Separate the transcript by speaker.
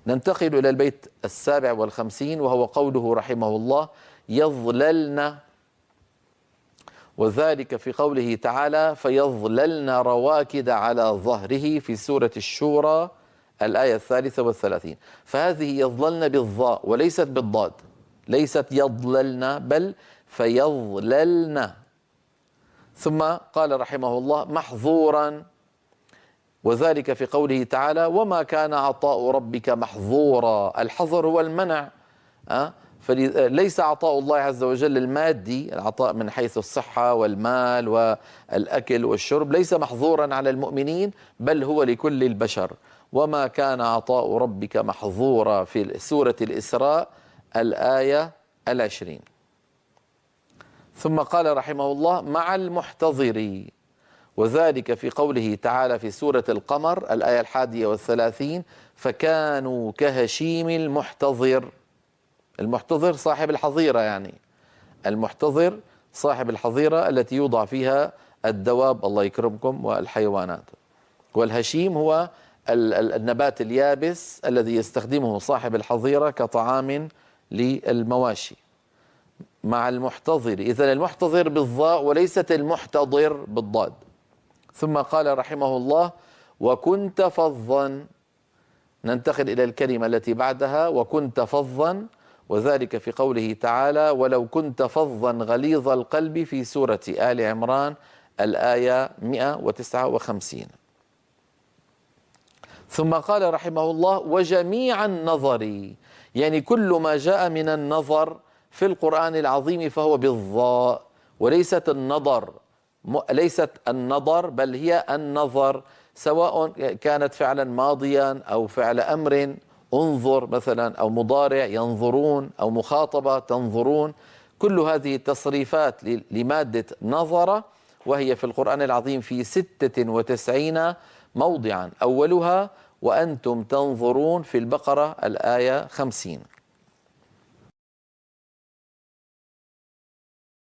Speaker 1: ننتقل إلى البيت 57 وهو قوله رحمه الله يظللن، وذلك في قوله تعالى فيظللن رواكد على ظهره في سورة الشورى الآية 33. فهذه يظللن بالضاء وليست بالضاد، ليست يضللن بل فيظللن. ثم قال رحمه الله محظورا، وذلك في قوله تعالى وما كان عطاء ربك محظورا. الحظر هو المنع، فليس عطاء الله عز وجل المادي، العطاء من حيث الصحة والمال والأكل والشرب ليس محظورا على المؤمنين، بل هو لكل البشر. وما كان عطاء ربك محظورا في سورة الإسراء الآية 20. ثم قال رحمه الله مع المحتضر، وذلك في قوله تعالى في سورة القمر الآية 31 فكانوا كهشيم المحتضر. المحتضر صاحب الحظيرة، يعني المحتضر صاحب الحظيرة التي يوضع فيها الدواب الله يكرمكم والحيوانات. والهشيم هو النبات اليابس الذي يستخدمه صاحب الحظيرة كطعام للمواشي. مع المحتضر، إذن المحتضر بالضاء وليست المحتضر بالضاد. ثم قال رحمه الله وكنت فظا، ننتقل إلى الكلمة التي بعدها وكنت فظا، وذلك في قوله تعالى ولو كنت فظا غليظ القلب في سورة آل عمران الآية 159. ثم قال رحمه الله وجميع النظر، يعني كل ما جاء من النظر في القرآن العظيم فهو بالضاء وليست النظر، ليست النظر بل هي النظر، سواء كانت فعلا ماضيا أو فعل أمر انظر مثلا، أو مضارع ينظرون، أو مخاطبة تنظرون. كل هذه التصريفات لمادة نظر، وهي في القرآن العظيم في 96 موضعا، أولها وأنتم تنظرون في البقرة الآية 50.